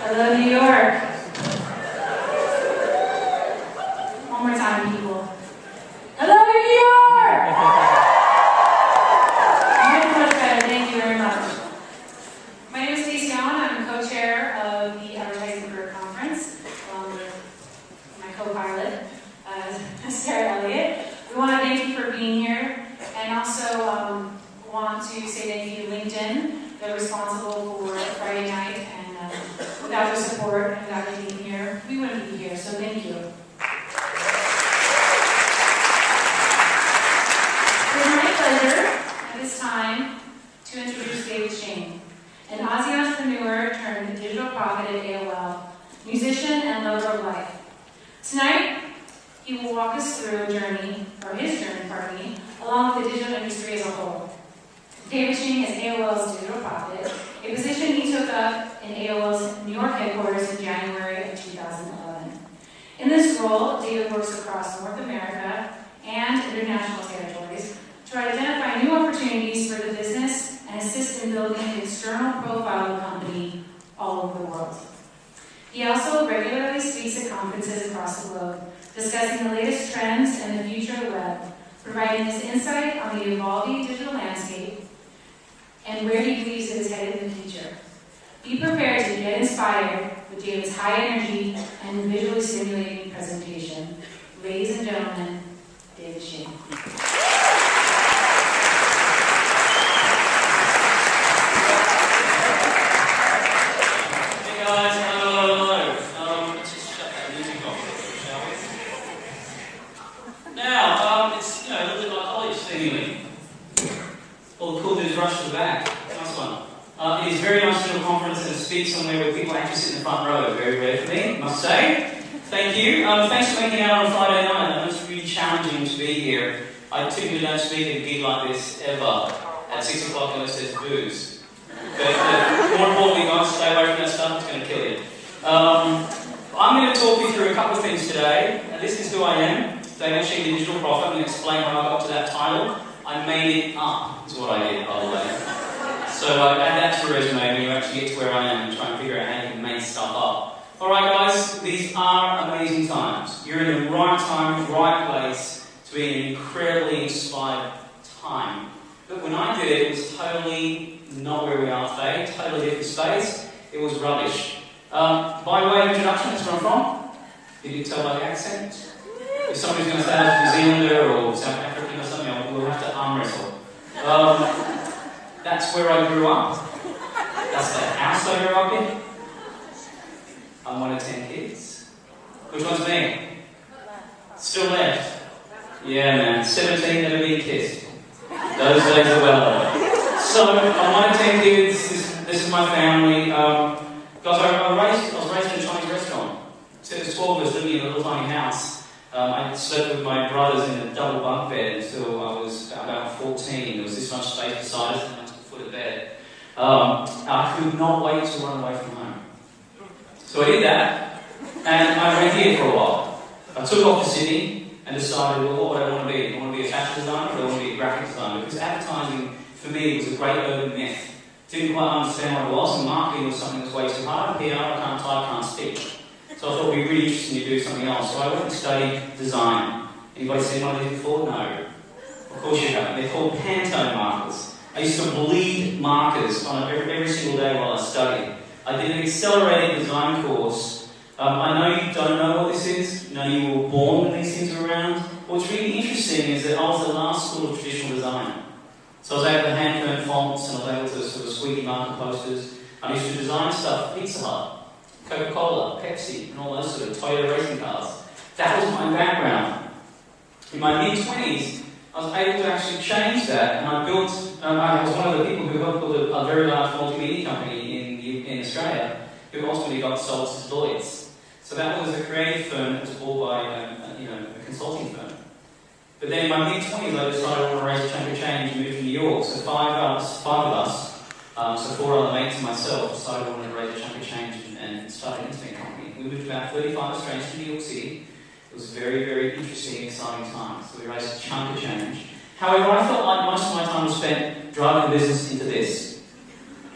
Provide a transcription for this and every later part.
Hello, New York. One more time, people. Hello, New York! Much better, thank you very much. My name is I'm the co-chair of the Advertising Career Conference, along with my co-pilot, Sarah Elliott. We want to thank you for being here, and also want to say thank you to LinkedIn. They're responsible for Friday night, and without their support and without you being here, we wouldn't be here, so thank you. It's my pleasure at this time to introduce David Shing, an Aussie entrepreneur turned digital prophet at AOL, musician and lover of life. Tonight, he will walk us through his journey, along with the digital industry as a whole. David Shing is AOL's digital prophet, a position he took up in AOL's New York headquarters in January of 2011. In this role, David works across North America and international territories to identify new opportunities for the business and assist in building an external profile of the company all over the world. He also regularly speaks at conferences across the globe, discussing the latest trends and the future of the web, providing his insight on the evolving digital landscape and where he believes it is headed in the future. Be prepared to get inspired with David's high energy and visually stimulating presentation. Ladies and gentlemen, David Shing. It is very nice to do a conference and speak somewhere where people actually sit in the front row. Very rare for me, I must say. Thank you. Thanks for making it out on Friday night. I know it's really challenging to be here. I typically don't speak at a gig like this ever at 6 o'clock unless there's booze. But more importantly, guys, stay away from that stuff. It's going to kill you. I'm going to talk you through a couple of things today. This is who I am. David Shing, the digital prophet. I'm going to explain how I got to that title. I made it up, is what I did, by the way. So add that to your resume when you actually get to where I am and try and figure out how you can make stuff up. Alright guys, these are amazing times. You're in the right time, right place to be in an incredibly inspired time. But when I did it, it was totally not where we are today, totally different space. It was rubbish. By way of introduction, that's where I'm from. Did you tell by the accent? If somebody's going to say I'm New Zealander or South African or something, we'll have to arm wrestle. That's where I grew up. That's the house I grew up in. I'm one of 10 kids. Which one's me? Still left. Yeah, man. 17 never been kissed. Those days are well over. So, I'm one of 10 kids. This is my family. Guys, I was raised in a Chinese restaurant. So there's 12 of us living in a little tiny house. I slept with my brothers in a double bunk bed until I was about 14. There was this much space beside us. To bed. I could not wait to run away from home. So I did that, and I went here for a while. I took off to Sydney and decided, well, what would I want to be? Do I want to be a fashion designer or do I want to be a graphic designer? Because advertising, for me, was a great urban myth. Didn't quite understand what it was, and marketing was something that was way too hard. PR, I can't type, can't speak. So I thought it would be really interesting to do something else. So I went and studied design. Anybody seen one of these before? No. Of course you haven't. They're called Pantone markers. I used to bleed markers on every single day while I studied. I did an accelerated design course. I know you don't know what this is. You know you were born when these things were around. What's really interesting is that I was the last school of traditional design. So I was able to hand-turn fonts and I was able to sort of squeaky marker posters. I used to design stuff for Pizza Hut, Coca-Cola, Pepsi, and all those sort of Toyota racing cars. That was my background. In my mid-20s, I was able to actually change that, and I built. I was one of the people who helped build a very large multimedia company in Australia, who ultimately got sold to Deloitte. So that was a creative firm that was bought by a consulting firm. But then in my mid-20s, I decided I want to raise a chunk of change and move to New York. So five of us, so 4 other mates and myself, decided I wanted to raise a chunk of change and start an internet company. We moved about 35 Australians to New York City. It was a very, very interesting, exciting time. So we raised a chunk of change. However, I felt like most of my time was spent driving the business into this.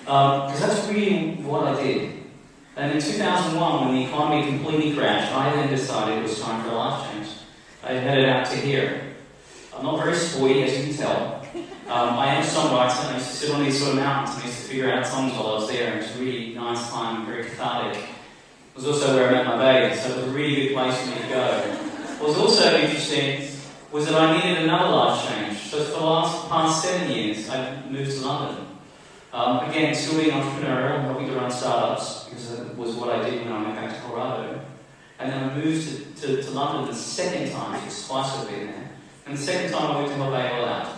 Because that's really what I did. And in 2001, when the economy completely crashed, I then decided it was time for a life change. I headed out to here. I'm not very sporty, as you can tell. I am a songwriter, and I used to sit on these sort of mountains, and I used to figure out songs while I was there, and it was a really nice time, very cathartic. It was also where I met my baby, so it was a really good place for me to go. What was also interesting was that I needed another life change. So for the past 7 years, I moved to London. Again, still being entrepreneurial, helping to run startups, because that was what I did when I went back to Colorado. And then I moved to London the second time, because twice I've been there. And the second time I went to help AOL out.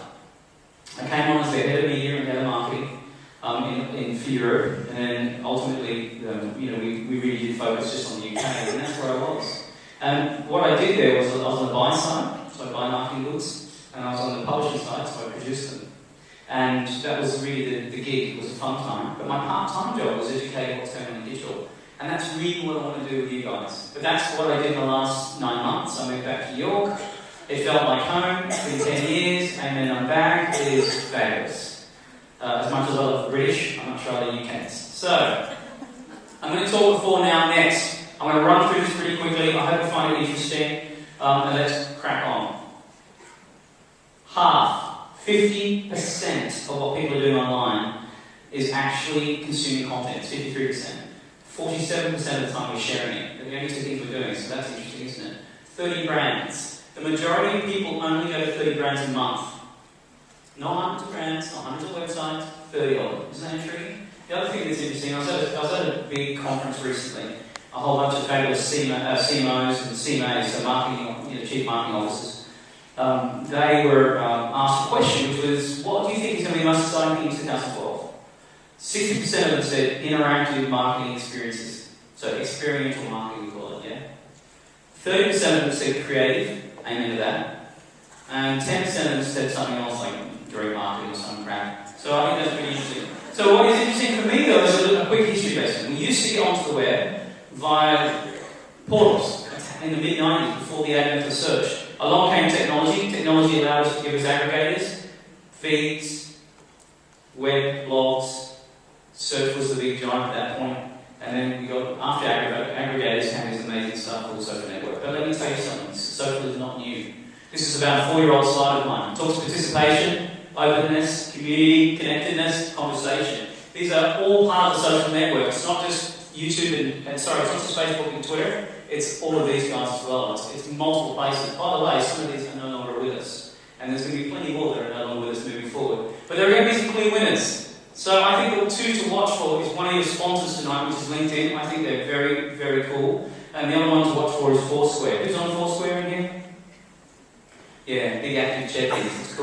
I came on as the head of media and head of marketing for Europe, and then ultimately, we really did focus just on the UK, and that's where I was. And what I did there was I was on the buy side, so I buy marketing goods, and I was on the publishing side, so I produced them. And that was really the gig. It was a fun time. But my part-time job was educating what's going on in digital. And that's really what I want to do with you guys. But that's what I did in the last 9 months. I moved back to York. It felt like home. It's been 10 years, and then I'm back. It is fabulous. As much as I love the British, I'm not sure I love the UKs. So, I'm going to talk before now next. I'm going to run through this pretty quickly. I hope you find it interesting. And let's crack on. 50% of what people are doing online is actually consuming content. It's 53%. 47% of the time we're sharing it. They're the only two things we're doing, so that's interesting, isn't it? 30 brands. The majority of people only go to 30 brands a month. Not hundreds of brands, not hundreds of websites, 30 of them. Isn't that intriguing? The other thing that's interesting, I was at a big conference recently. A whole bunch of fabulous CMOs and CMAs, so marketing, chief marketing officers. They were asked a question, which was, what do you think is going to be the most exciting thing in 2012? 60% of them said interactive marketing experiences. So experiential marketing, we call it, yeah? 30% of them said creative, amen to that. And 10% of them said something else like direct marketing or some crap. So I think that's pretty interesting. So what is interesting for me, though, is a quick history lesson. We used to get onto the web via portals in the mid-90s, before the advent of search. Along came technology. Technology allowed us to give us aggregators, feeds, web, blogs. Search was the big giant at that point. And then we got, after aggregators, came this amazing stuff called social network. But let me tell you something, social is not new. This is about a 4-year-old slide of mine. It talks participation, openness, community, connectedness, conversation. These are all part of the social network. It's not just YouTube it's not just Facebook and Twitter. It's all of these guys as well. It's multiple places. By the way, some of these are no longer with us. And there's going to be plenty more that are no longer with us moving forward. But there are going to be some clear winners. So I think the two to watch for is one of your sponsors tonight, which is LinkedIn. I think they're very, very cool. And the other one to watch for is Foursquare. Who's on Foursquare in here? Yeah, big active check-ins. It's cool.